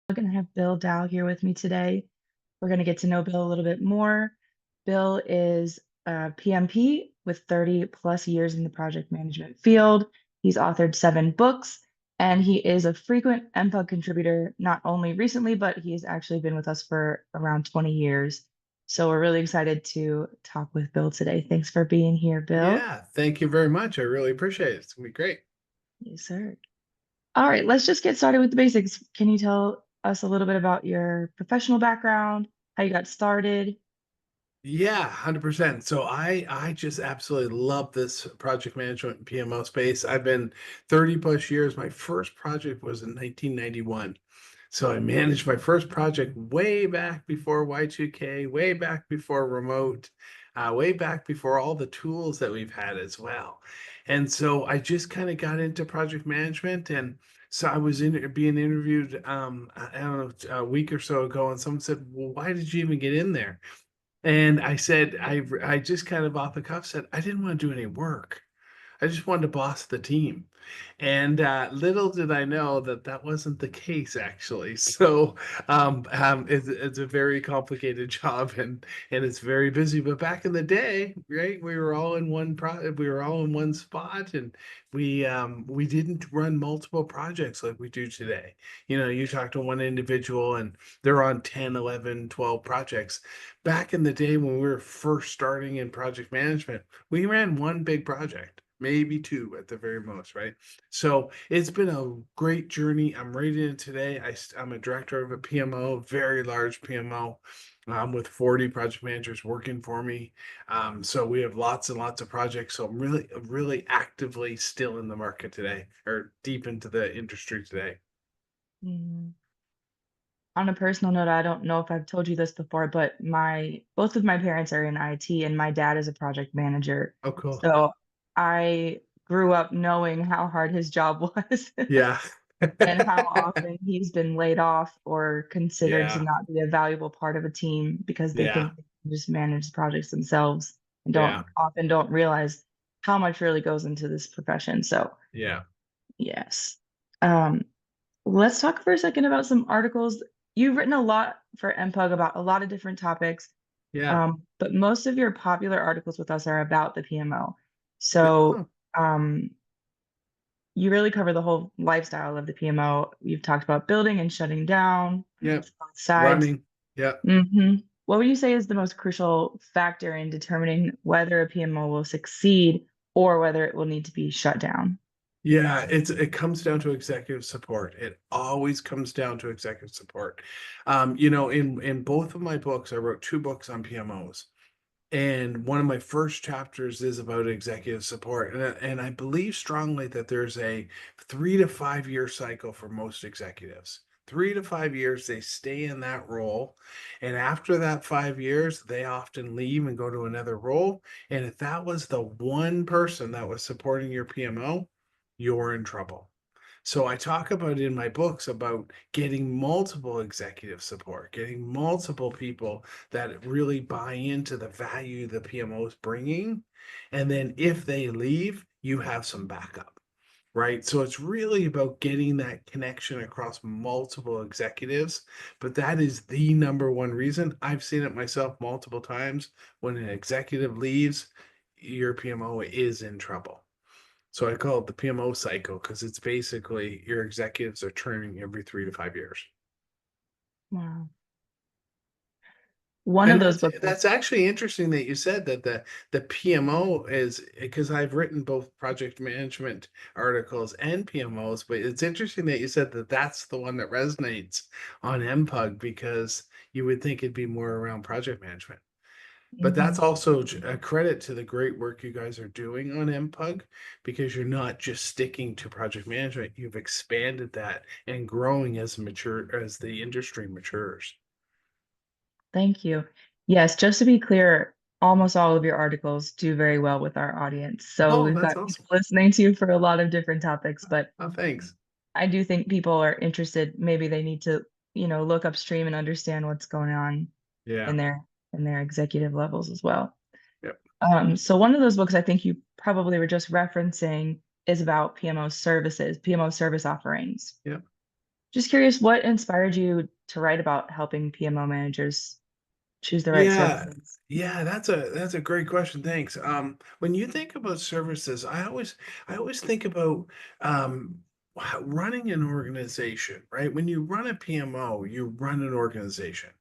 I'm going to have Bill Dow here with me today. We're going to get to know Bill a little bit more. Bill is a PMP with 30 plus years in the project management field. He's authored 7 books, and he is a frequent MPUG contributor, not only recently, but he's actually been with us for around 20 years. So we're really excited to talk with Bill today. Thanks for being here, Bill. Yeah, thank you very much. I really appreciate it. It's gonna be great. Yes, sir. All right, let's just get started with the basics. Can you tell us a little bit about your professional background, how you got started? Yeah, 100%. So I just absolutely love this project management and PMO space. I've been 30 plus years. My first project was in 1991. So I managed my first project way back before Y2K, way back before remote, way back before all the tools that we've had as well. And so I just kind of got into project management. And so I was being interviewed, I don't know, a week or so ago, and someone said, "Well, why did you even get in there?" And I said, I just kind of off the cuff said, I didn't want to do any work. I just wanted to boss the team. And little did I know that that wasn't the case, actually. So it's a very complicated job, and it's very busy. But back in the day, right, we were all in we were all in one spot, and we didn't run multiple projects like we do today. You talk to one individual and they're on 10, 11, 12 projects. Back in the day when we were first starting in project management, we ran one big project, maybe two at the very most, right? So it's been a great journey. I'm right in it today. I'm a director of a PMO, very large PMO, with 40 project managers working for me. So we have lots and lots of projects. So I'm really actively still in the market today, or deep into the industry today. Mhm. On a personal note, I don't know if I've told you this before, but my both of my parents are in IT and my dad is a project manager. Oh, cool. So I grew up knowing how hard his job was Yeah. and how often he's been laid off or considered to Yeah. not be a valuable part of a team because they Yeah. think they can just manage the projects themselves and Yeah. don't realize how much really goes into this profession. So Yeah. yes. Um, let's talk for a second about some articles. You've written a lot for MPUG about a lot of different topics, Yeah. but most of your popular articles with us are about the PMO. Yeah. So Oh, um, you really cover the whole lifestyle of the PMO. You've talked about building and shutting down, yeah. both sides. Running. Yeah. What would you say is the most crucial factor in determining whether a PMO will succeed or whether it will need to be shut down? Yeah, it comes down to executive support. It always comes down to executive support. In both of my books, I wrote 2 books on PMOs, and one of my first chapters is about executive support, and I believe strongly that there's a 3 to 5 year cycle for most executives. 3 to 5 years, they stay in that role, and after that 5 years, they often leave and go to another role. And if that was the one person that was supporting your PMO, you're in trouble. So I talk about in my books about getting multiple executive support, getting multiple people that really buy into the value the PMO is bringing. And then if they leave, you have some backup, right? So it's really about getting that connection across multiple executives. But that is the number one reason. I've seen it myself multiple times. When an executive leaves, your PMO is in trouble. So I call it the PMO cycle because it's basically your executives are turning every 3 to 5 years. Wow. One of And those that's books. that's actually interesting that you said that the PMO is, because I've written both project management articles and PMOs, but it's interesting that you said that that's the one that resonates on MPUG, because you would think it'd be more around project management. But that's Mhm. also a credit to the great work you guys are doing on MPUG, because you're not just sticking to project management. You've expanded that and growing as the industry matures. Thank you. Yes, just to be clear, almost all of your articles do very well with our audience. So Oh, we've that's got people awesome. listening to you for a lot of different topics, but Oh, thanks. I do think people are interested. Maybe they need to, look upstream and understand what's going on Yeah. in their executive levels as well. Yep. So one of those books I think you probably were just referencing is about PMO services, PMO service offerings. Yep. Just curious, what inspired you to write about helping PMO managers choose the right Yeah, services? yeah, that's a great question. Thanks. When you think about services, I always think about running an organization, right? When you run a PMO, you run an organization.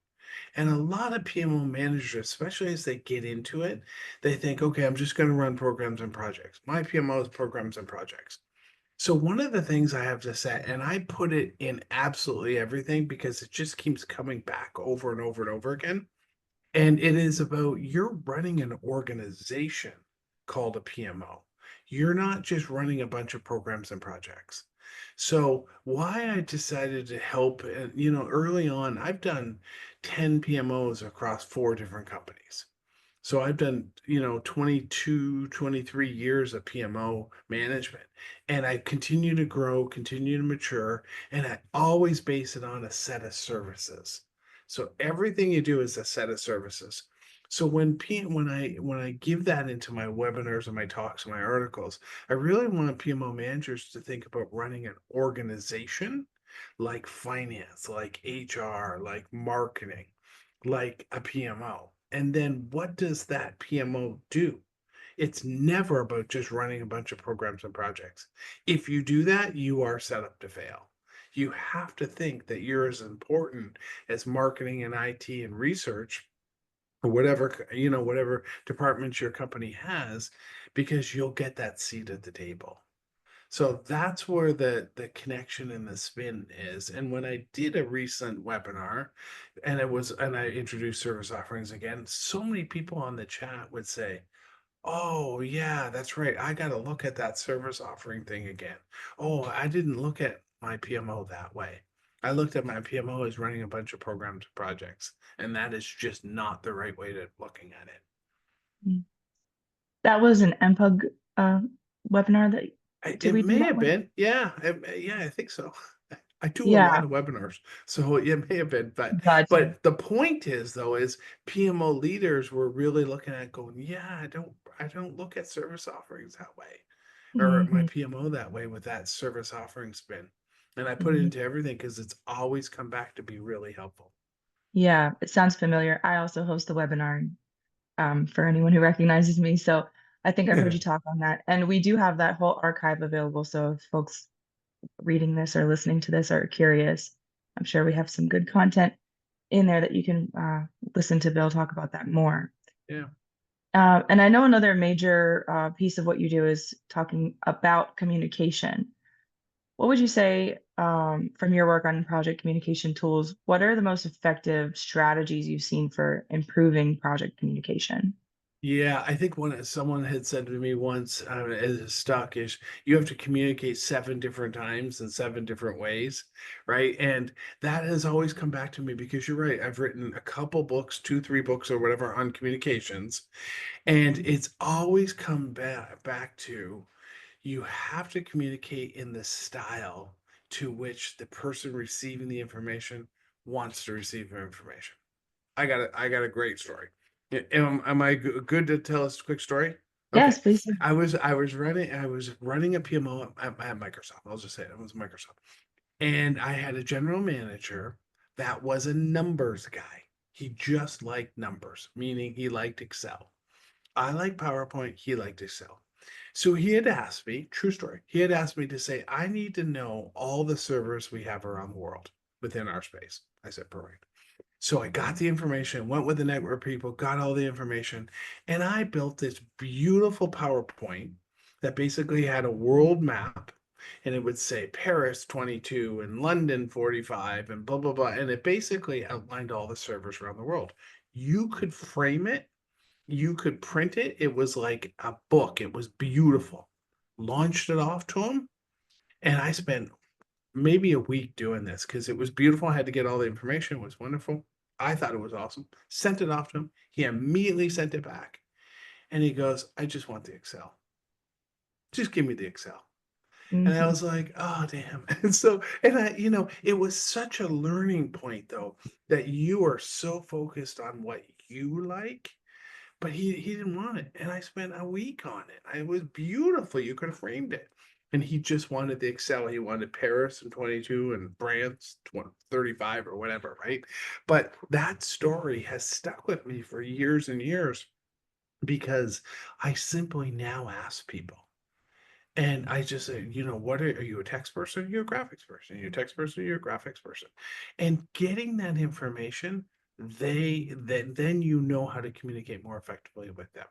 And a lot of PMO managers, especially as they get into it, they think, okay, I'm just going to run programs and projects. My PMO is programs and projects. So one of the things I have to say, and I put it in absolutely everything because it just keeps coming back over and over and over again. And it is about you're running an organization called a PMO. You're not just running a bunch of programs and projects. So why I decided to help, early on, I've done 10 PMOs across 4 different companies. So I've done, 22, 23 years of PMO management, and I continue to grow, continue to mature, and I always base it on a set of services. So everything you do is a set of services. So when I give that into my webinars and my talks and my articles, I really want PMO managers to think about running an organization like finance, like HR, like marketing, like a PMO. And then what does that PMO do? It's never about just running a bunch of programs and projects. If you do that, you are set up to fail. You have to think that you're as important as marketing and IT and research or whatever departments your company has, because you'll get that seat at the table. So that's where the connection and the spin is. And when I did a recent webinar and I introduced service offerings again, so many people on the chat would say, "Oh, yeah, that's right. I got to look at that service offering thing again. Oh, I didn't look at my PMO that way. I looked at my PMO as running a bunch of programs and projects, and that is just not the right way to looking at it." Mm. That was an MPUG uh, webinar that did It we do may that have one? been. Yeah, yeah, I think so. I do a lot Yeah, of webinars, so it may have been, but gotcha. the point is though is PMO leaders were really looking at going, yeah, I don't look at service offerings that way, or my Hmm. PMO that way with that service offering spin. And I put it Hmm. into everything because it's always come back to be really helpful. Yeah, it sounds familiar. I also host a webinar for anyone who recognizes me. So I think I've heard you talk on that. And we do have that whole archive available. So if folks reading this or listening to this are curious, I'm sure we have some good content in there that you can listen to Bill talk about that more. Yeah. And I know another major piece of what you do is talking about communication. What would you say from your work on project communication tools? What are the most effective strategies you've seen for improving project communication? Yeah, I think when someone had said to me once, as stuck is you have to communicate 7 different times in 7 different ways, right? And that has always come back to me because you're right. I've written a couple books, 2, 3 books or whatever on communications, and it's always come back to you have to communicate in the style to which the person receiving the information wants to receive the information. I got a great story. Am I good to tell us a quick story? Yes, Okay. please do. I was running a PMO at Microsoft. I'll just say it was Microsoft. And I had a general manager that was a numbers guy. He just liked numbers, meaning he liked Excel. I like PowerPoint, he liked Excel. So he had asked me, true story, he had asked me to say, I need to know all the servers we have around the world within our space. I said, perfect. So I got the information, went with the network people, got all the information, and I built this beautiful PowerPoint that basically had a world map, and it would say Paris 22 and London 45 and blah blah blah, and it basically outlined all the servers around the world. You could frame it, you could print it. It was like a book. It was beautiful. Launched it off to him, and I spent maybe a week doing this because it was beautiful. I had to get all the information. It was wonderful. I thought it was awesome. Sent it off to him. He immediately sent it back. And he goes, I just want the Excel. Just give me the Excel. And I Hmm. was like, oh, damn. It was such a learning point, though, that you are so focused on what you like, but he didn't want it. And I spent a week on it. It was beautiful. You could have framed it. and he just wanted the Excel. He wanted Paris in 22 and France 35 or whatever, right? But that story has stuck with me for years and years because I simply now ask people. And I just say, what are you, a text person? Are you a graphics person? Are you a text person? Are you a graphics person? And getting that information, then you know how to communicate more effectively with them.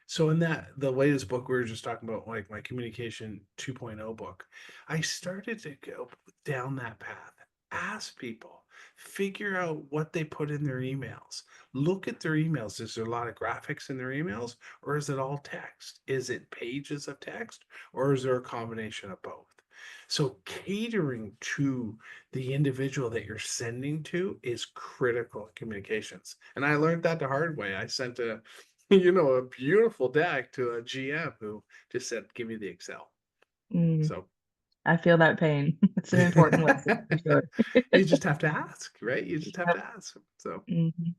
So in the latest book we were just talking about, like my communication 2.0 book, I started to go down that path. Ask people, figure out what they put in their emails. Look at their emails. Is there a lot of graphics in their emails, or is it all text? Is it pages of text, or is there a combination of both? So catering to the individual that you're sending to is critical communications. And I learned that the hard way. I sent a beautiful deck to a GM who just said, "Give me the Excel." Mm, So I feel that pain. It's an important lesson for sure. you just have to ask, right? You just have Yep. to ask. So, Mhm.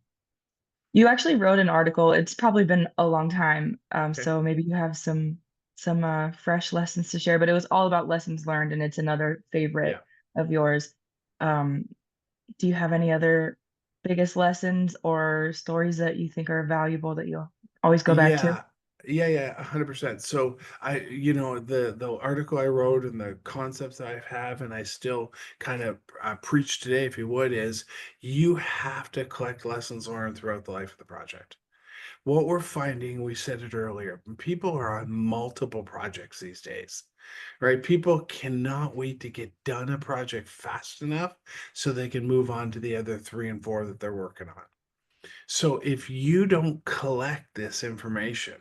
You actually wrote an article. It's probably been a long time, okay. so maybe you have some fresh lessons to share. But it was all about lessons learned, and it's another favorite Yeah. of yours. Um, do you have any other biggest lessons or stories that you think are valuable that you'll always go back to? Yeah. Yeah, 100%. So the article I wrote and the concepts that I have, and I still kind of preach today, if you would, is you have to collect lessons learned throughout the life of the project. What we're finding, we said it earlier, people are on multiple projects these days, right? People cannot wait to get done a project fast enough so they can move on to the other three and four that they're working on. So if you don't collect this information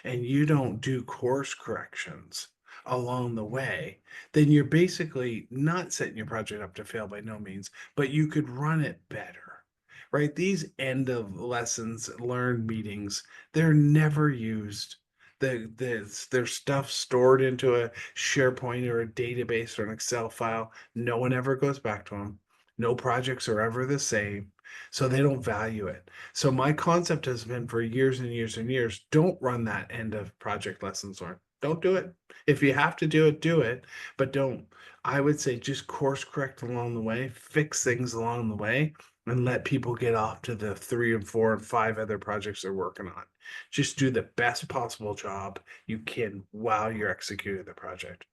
and you don't do course corrections along the way, then you're basically not setting your project up to fail by no means, but you could run it better. Right? These end of lessons learned meetings, they're never used. There's stuff stored into a SharePoint or a database or an Excel file. No one ever goes back to them. No projects are ever the same. So they don't value it. So my concept has been for years and years and years, don't run that end of project lessons learned. Don't do it. If you have to do it, but don't. I would say just course correct along the way, fix things along the way, and let people get off to the three and four and five other projects they're working on. Just do the best possible job you can while you're executing the project.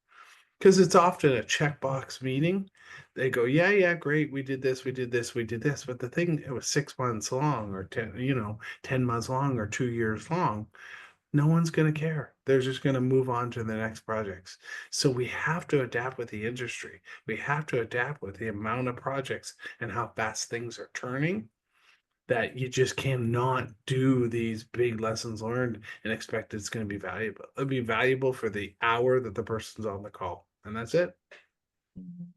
Because it's often a checkbox meeting. They go, yeah, yeah, great. We did this, we did this, we did this. But the thing, it was 6 months long or 10 months long or 2 years long. No one's going to care. They're just going to move on to the next projects. So we have to adapt with the industry. We have to adapt with the amount of projects and how fast things are turning, that you just cannot do these big lessons learned and expect it's going to be valuable. It'll be valuable for the hour that the person's on the call. And that's it. Mhm.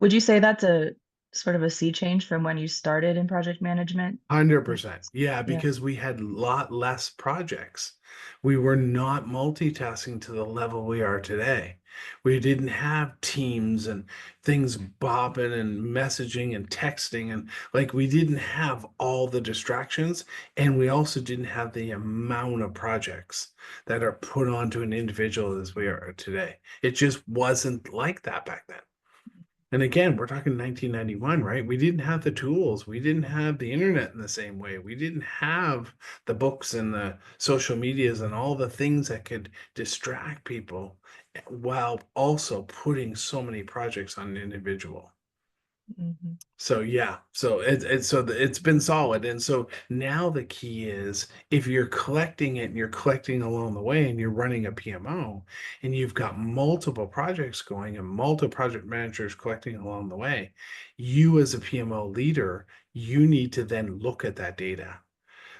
Would you say that's a sort of a sea change from when you started in project management? 100%. Yeah, Yeah. because we had a lot less projects. We were not multitasking to the level we are today. We didn't have teams and things bopping and messaging and texting, and like we didn't have all the distractions, and we also didn't have the amount of projects that are put onto an individual as we are today. It just wasn't like that back then. And again, we're talking 1991, right? We didn't have the tools. We didn't have the internet in the same way. We didn't have the books and the social medias and all the things that could distract people while also putting so many projects on an individual. Mhm. So yeah, so it's been solid, and so now the key is if you're collecting it and you're collecting along the way, and you're running a PMO, and you've got multiple projects going and multiple project managers collecting along the way, you as a PMO leader, you need to then look at that data.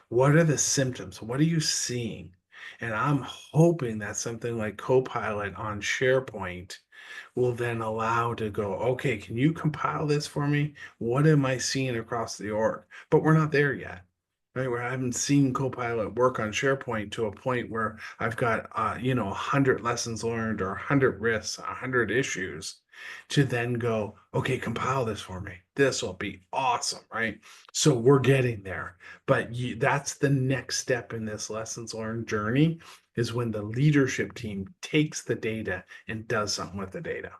What are the symptoms? What are you seeing? And I'm hoping that something like Copilot on SharePoint will then allow to go, okay, can you compile this for me? What am I seeing across the org? But we're not there yet. Right, where I haven't seen Copilot work on SharePoint to a point where I've got 100 lessons learned or 100 risks, 100 issues to then go, okay, compile this for me. This will be awesome, right? So we're getting there, but that's the next step in this lessons learned journey, is when the leadership team takes the data and does something with the data.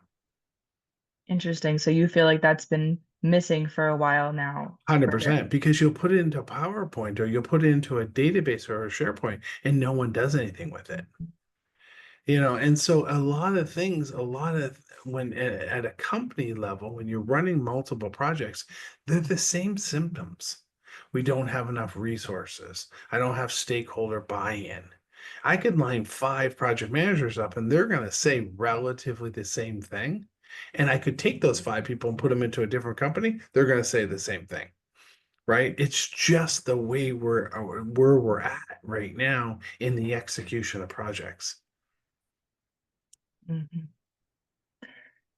Interesting. So you feel like that's been missing for a while now for 100%, because you'll put it into PowerPoint or you'll put it into a database or a SharePoint and no one does anything with it. And so a lot of things, a lot of when at a company level, when you're running multiple projects, they're the same symptoms. We don't have enough resources. I don't have stakeholder buy-in. I could line 5 project managers up and they're going to say relatively the same thing. And I could take those 5 people and put them into a different company. They're going to say the same thing, right? It's just the way where we're at right now in the execution of projects. Mhm.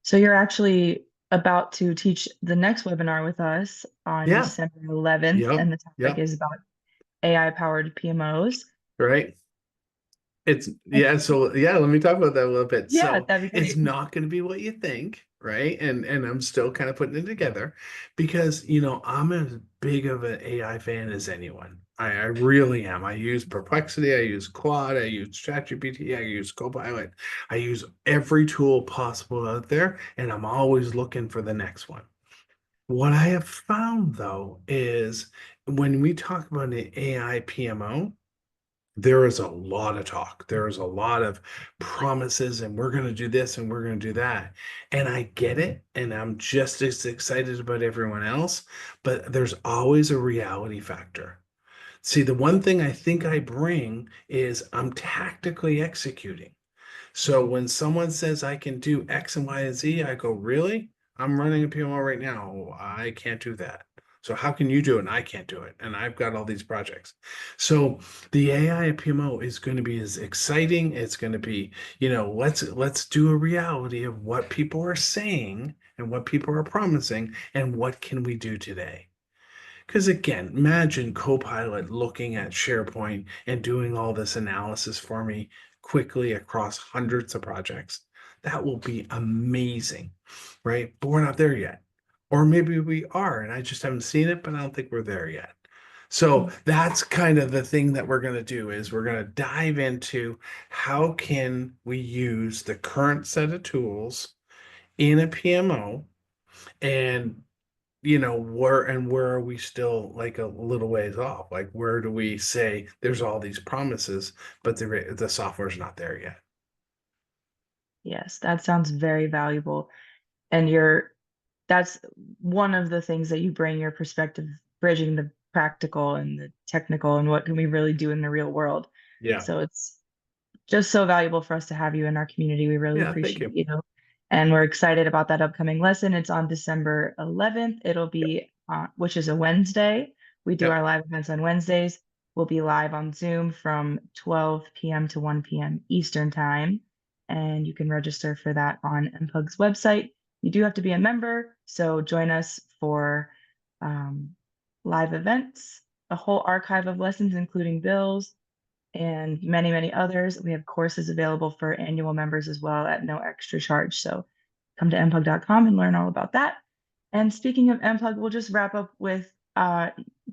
So you're actually about to teach the next webinar with us on Yeah. December 11th, Yep. and the topic Yep. is about AI powered PMOs. Right. It's And yeah, so yeah, let me talk about that a little bit. yeah, So that'd be it's great. not going to be what you think, right? And I'm still kind of putting it together because I'm as big of an AI fan as anyone. I really am. I use Perplexity, I use Claude, I use ChatGPT, I use Copilot, I use every tool possible out there, and I'm always looking for the next one. What I have found though is when we talk about an AI PMO, there is a lot of talk. There is a lot of promises, and we're going to do this and we're going to do that. And I get it. And I'm just as excited about everyone else, but there's always a reality factor. See, the one thing I think I bring is I'm tactically executing. So when someone says I can do X and Y and Z, I go, really? I'm running a PMO right now. I can't do that. So how can you do it? And I can't do it. And I've got all these projects. So the AI PMO is going to be as exciting. It's going to be, let's do a reality of what people are saying and what people are promising and what can we do today. Because again, imagine Copilot looking at SharePoint and doing all this analysis for me quickly across hundreds of projects. That will be amazing, right? But we're not there yet. Or maybe we are, and I just haven't seen it, but I don't think we're there yet. So that's kind of the thing that we're going to do is we're going to dive into how can we use the current set of tools in a PMO and where are we still like a little ways off? Like where do we say there's all these promises, but the software's not there yet? Yes, that sounds very valuable. And that's one of the things that you bring your perspective, bridging the practical and the technical and what can we really do in the real world. Yeah. So it's just so valuable for us to have you in our community. We really Yeah. Thank appreciate you. you. And we're excited about that upcoming lesson. It's on December 11th. It'll be, which is a Wednesday. We do Yep. our live events on Wednesdays. We'll be live on Zoom from 12 p.m. to 1 p.m. Eastern Time. And you can register for that on MPUG's website. You do have to be a member, so join us for um, live events, a whole archive of lessons, including bills, and many, many others. We have courses available for annual members as well at no extra charge. So come to mpug.com and learn all about that. And speaking of mpug, we'll just wrap up with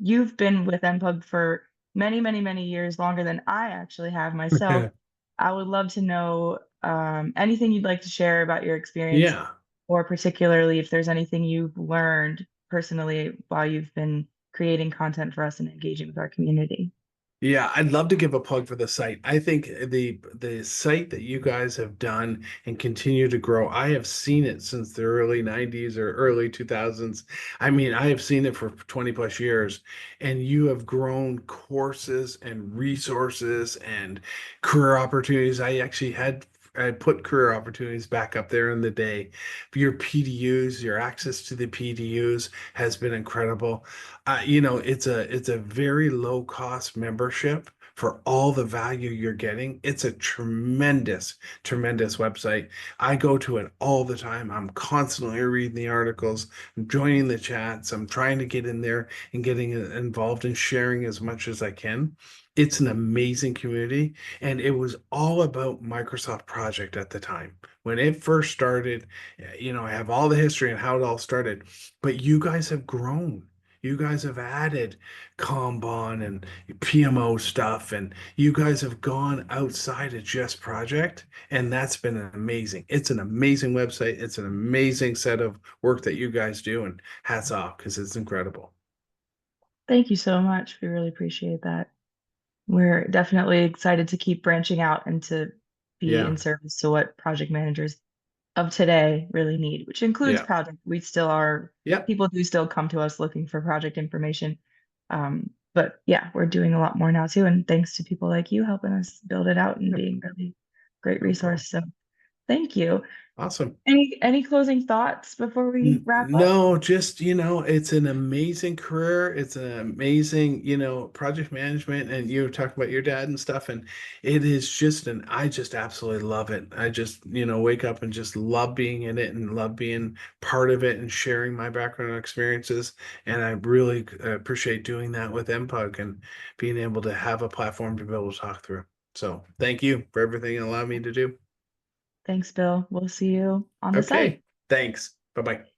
you've been with mpug for many, many, many years, longer than I actually have myself. I would love to know anything you'd like to share about your experience, Yeah. or particularly if there's anything you've learned personally while you've been creating content for us and engaging with our community. Yeah, I'd love to give a plug for the site. I think the site that you guys have done and continue to grow, I have seen it since the early 90s or early 2000s. I mean, I have seen it for 20 plus years, and you have grown courses and resources and career opportunities. I put career opportunities back up there in the day. Your PDUs, your access to the PDUs has been incredible. It's a very low cost membership for all the value you're getting. It's a tremendous, tremendous website. I go to it all the time. I'm constantly reading the articles, I'm joining the chats. I'm trying to get in there and getting involved and sharing as much as I can. It's an amazing community, and it was all about Microsoft Project at the time. When it first started, I have all the history and how it all started, but you guys have grown. You guys have added Kanban and PMO stuff, and you guys have gone outside of just project, and that's been amazing. It's an amazing website. It's an amazing set of work that you guys do, and hats off because it's incredible. Thank you so much. We really appreciate that. We're definitely excited to keep branching out and to be Yeah, in service to what project managers of today really need, which includes yeah, project. We still are, yeah. people do still come to us looking for project information. But yeah, we're doing a lot more now too. And thanks to people like you helping us build it out and being really great No problem. resource. So thank you. Awesome. Any closing thoughts before we wrap up? No, just, it's an amazing career. It's an amazing, project management. And you talk about your dad and stuff. And it is just I just absolutely love it. I just, wake up and just love being in it and love being part of it and sharing my background and experiences. And I really appreciate doing that with MPUG and being able to have a platform to be able to talk through. So thank you for everything you allowed me to do. Thanks, Bill. We'll see you on the site. Okay. Thanks. Bye bye.